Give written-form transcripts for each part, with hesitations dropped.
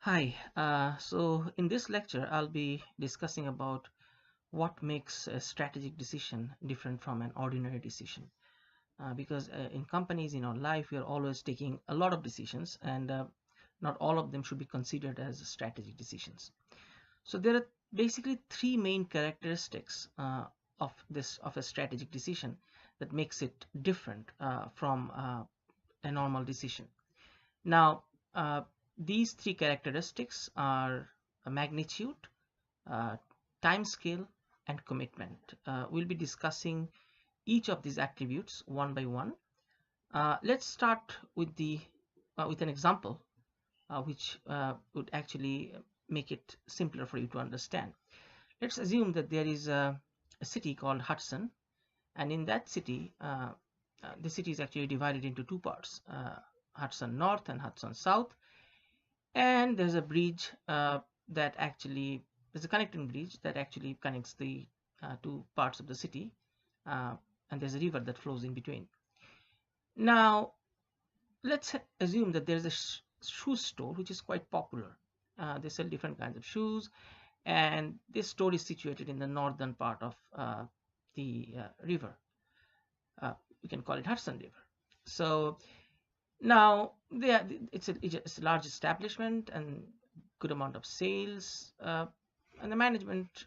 Hi, so in this lecture, I'll be discussing about what makes a strategic decision different from an ordinary decision. Because in companies, in our life, we are always taking a lot of decisions, and not all of them should be considered as strategic decisions. So there are basically three main characteristics of a strategic decision that makes it different from a normal decision. Now, these three characteristics are magnitude, uh, time scale, and commitment. We'll be discussing each of these attributes one by one. Let's start with an example, which would actually make it simpler for you to understand. Let's assume that there is a city called Hudson, and in that city, the city is actually divided into two parts: Hudson North and Hudson South. And there's a bridge that actually there's a connecting bridge that actually connects the two parts of the city, uh, and there's a river that flows in between. Now let's assume that there's a shoe store which is quite popular. They sell different kinds of shoes, and this store is situated in the northern part of the river. We can call it Hudson River. So now, it's a large establishment and good amount of sales, and the management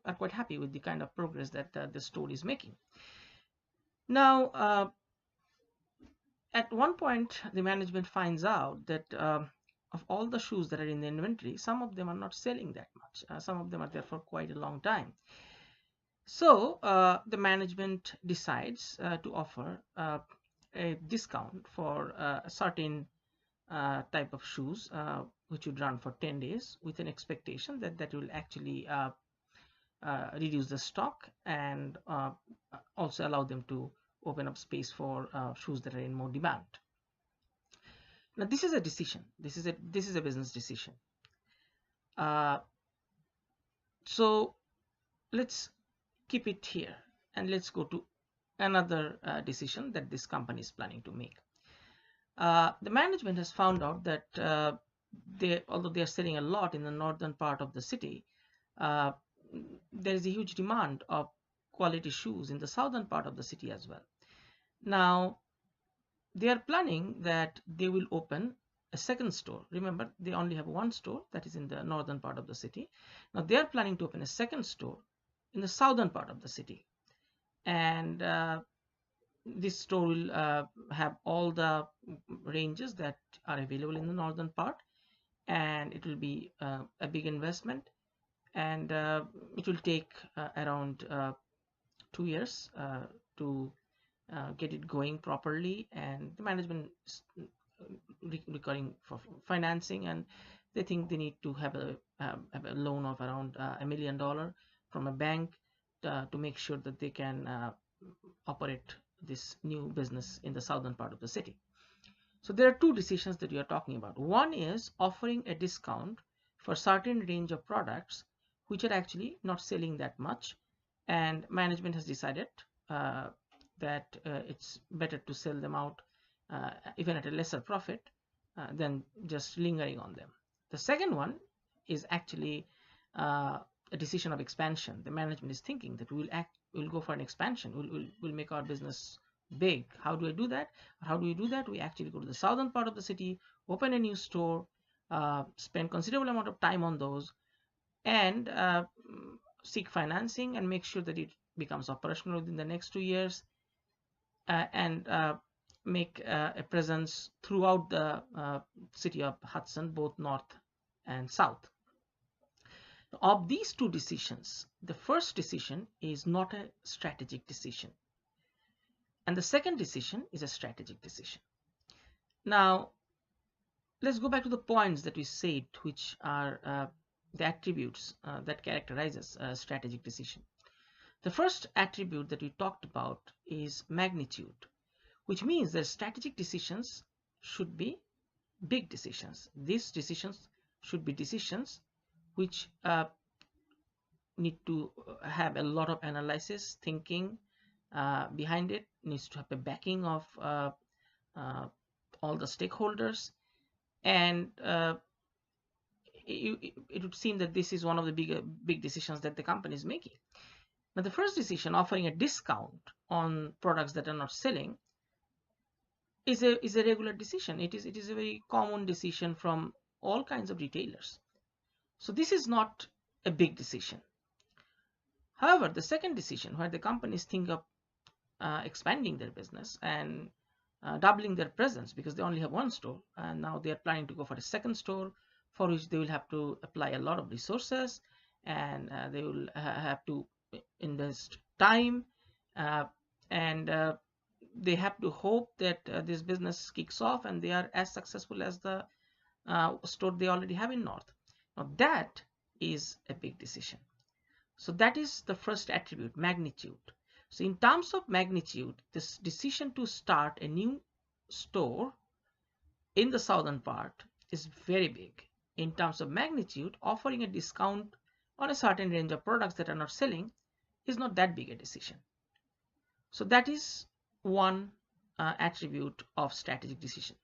are quite happy with the kind of progress that the store is making. Now, at one point, the management finds out that of all the shoes that are in the inventory, some of them are not selling that much. Some of them are there for quite a long time. So the management decides to offer a discount for a certain type of shoes, which would run for 10 days with an expectation that that will actually reduce the stock and also allow them to open up space for shoes that are in more demand. Now this is a decision. This is a business decision. Uh, so let's keep it here and let's go to another decision that this company is planning to make. The management has found out that although they are selling a lot in the northern part of the city, uh, there is a huge demand of quality shoes in the southern part of the city as well. Now, they are planning that they will open a second store. Remember, they only have one store that is in the northern part of the city. Now, they are planning to open a second store in the southern part of the city. And this store will have all the ranges that are available in the northern part, and it will be a big investment, and it will take around 2 years to get it going properly, and the management is recurring for financing, and they think they need to have a loan of around $1 million from a bank to make sure that they can operate this new business in the southern part of the city. So there are two decisions that we are talking about. One is offering a discount for certain range of products which are actually not selling that much, and management has decided uh, that it's better to sell them out even at a lesser profit than just lingering on them. The second one is actually uh, a decision of expansion. The management is thinking that we'll go for an expansion. We'll make our business big. How do I do that? How do we do that? We actually go to the southern part of the city, open a new store, spend considerable amount of time on those, and seek financing and make sure that it becomes operational within the next 2 years, and make a presence throughout the city of Hudson, both north and south. Of these two decisions, the first decision is not a strategic decision, and the second decision is a strategic decision. Now, let's go back to the points that we said, which are the attributes that characterizes a strategic decision. The first attribute that we talked about is magnitude, which means that strategic decisions should be big decisions. These decisions should be decisions which need to have a lot of analysis, thinking behind it, needs to have a backing of uh, all the stakeholders, and it would seem that this is one of the big decisions that the company is making. Now, the first decision, offering a discount on products that are not selling, is a regular decision. It is a very common decision from all kinds of retailers. So this is not a big decision. However, the second decision, where the companies think of expanding their business and doubling their presence, because they only have one store and now they are planning to go for a second store, for which they will have to apply a lot of resources, and they will have to invest time, uh, and they have to hope that this business kicks off and they are as successful as the store they already have in North. Now that is a big decision. So that is the first attribute, magnitude. So in terms of magnitude, this decision to start a new store in the southern part is very big. In terms of magnitude, offering a discount on a certain range of products that are not selling is not that big a decision. So that is one attribute of strategic decision.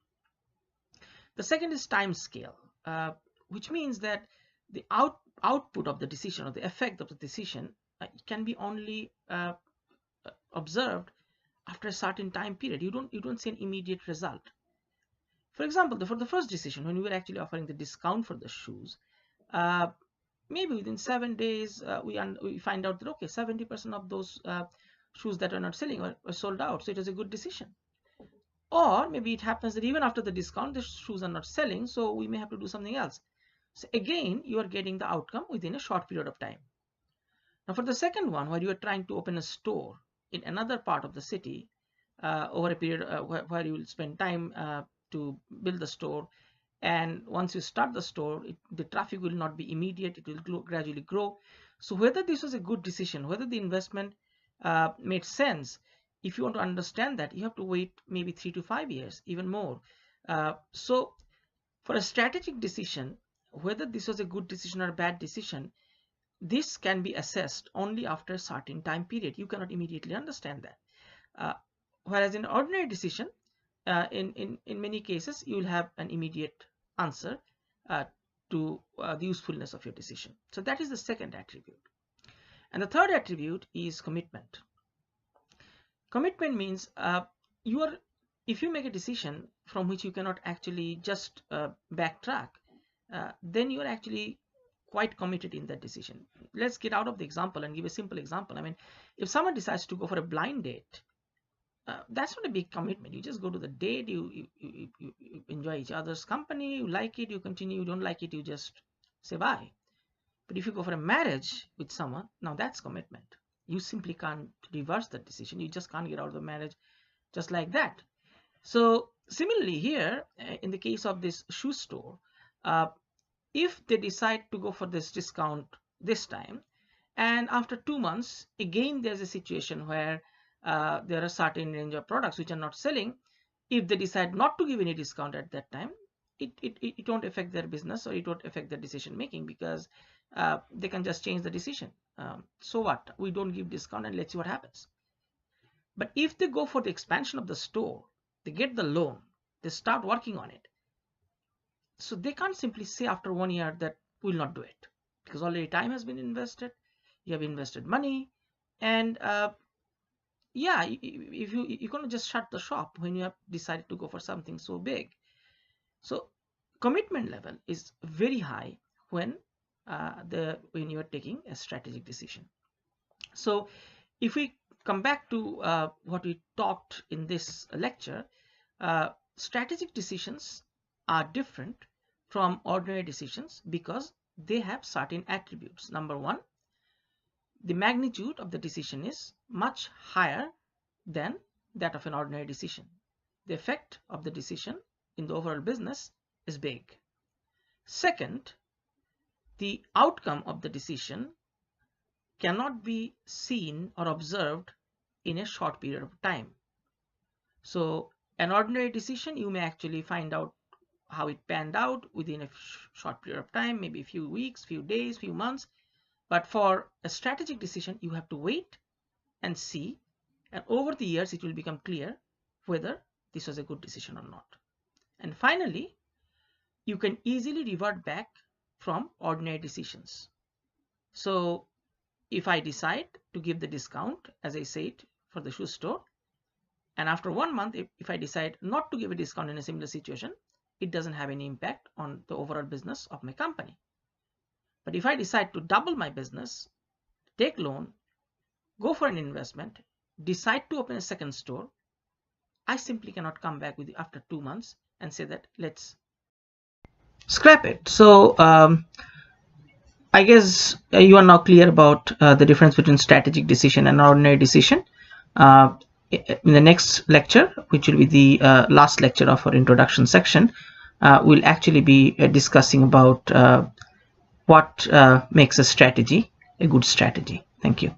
The second is time scale, which means that the output of the decision, or the effect of the decision, can be only observed after a certain time period. You don't see an immediate result. For example, for the first decision, when we were actually offering the discount for the shoes, maybe within 7 days we find out that okay, 70% of those shoes that are not selling are sold out, so it was a good decision. Or maybe it happens that even after the discount the shoes are not selling, so we may have to do something else. So again, you are getting the outcome within a short period of time. Now for the second one, where you are trying to open a store in another part of the city over a period where you will spend time to build the store, and once you start the store, the traffic will not be immediate, it will gradually grow. So whether this was a good decision, whether the investment made sense, if you want to understand that, you have to wait maybe 3 to 5 years, even more. So for a strategic decision, whether this was a good decision or a bad decision, this can be assessed only after a certain time period. You cannot immediately understand that. Whereas in ordinary decision, in many cases, you will have an immediate answer to the usefulness of your decision. So that is the second attribute. And the third attribute is commitment. Commitment means if you make a decision from which you cannot actually just backtrack, then you are actually quite committed in that decision. Let's get out of the example and give a simple example. I mean, if someone decides to go for a blind date, that's not a big commitment. You just go to the date, you enjoy each other's company, you like it, you continue, you don't like it, you just say bye. But if you go for a marriage with someone, now that's commitment. You simply can't reverse that decision. You just can't get out of the marriage just like that. So similarly here, in the case of this shoe store, if they decide to go for this discount this time, and after 2 months, again there's a situation where there are a certain range of products which are not selling, if they decide not to give any discount at that time, it won't affect their business, or it won't affect their decision making, because they can just change the decision. So what, we don't give discount and let's see what happens. But if they go for the expansion of the store, they get the loan, they start working on it, so they can't simply say after 1 year that we'll not do it, because already time has been invested, you have invested money, and yeah, if you're going to just shut the shop when you have decided to go for something so big. So commitment level is very high when you are taking a strategic decision. So if we come back to what we talked in this lecture, strategic decisions are different from ordinary decisions because they have certain attributes. Number one, the magnitude of the decision is much higher than that of an ordinary decision. The effect of the decision in the overall business is big. Second, the outcome of the decision cannot be seen or observed in a short period of time. So an ordinary decision, you may actually find out how it panned out within a short period of time, maybe a few weeks, few days, few months. But for a strategic decision, you have to wait and see, and over the years it will become clear whether this was a good decision or not. And finally, you can easily revert back from ordinary decisions. So if I decide to give the discount, as I said, for the shoe store, and after 1 month, if I decide not to give a discount in a similar situation, it doesn't have any impact on the overall business of my company. But if I decide to double my business, take loan, go for an investment, decide to open a second store, I simply cannot come back with after 2 months and say that let's scrap it. So I guess you are now clear about the difference between strategic decision and ordinary decision. In the next lecture, which will be the last lecture of our introduction section, we'll actually be discussing about what makes a strategy a good strategy. Thank you.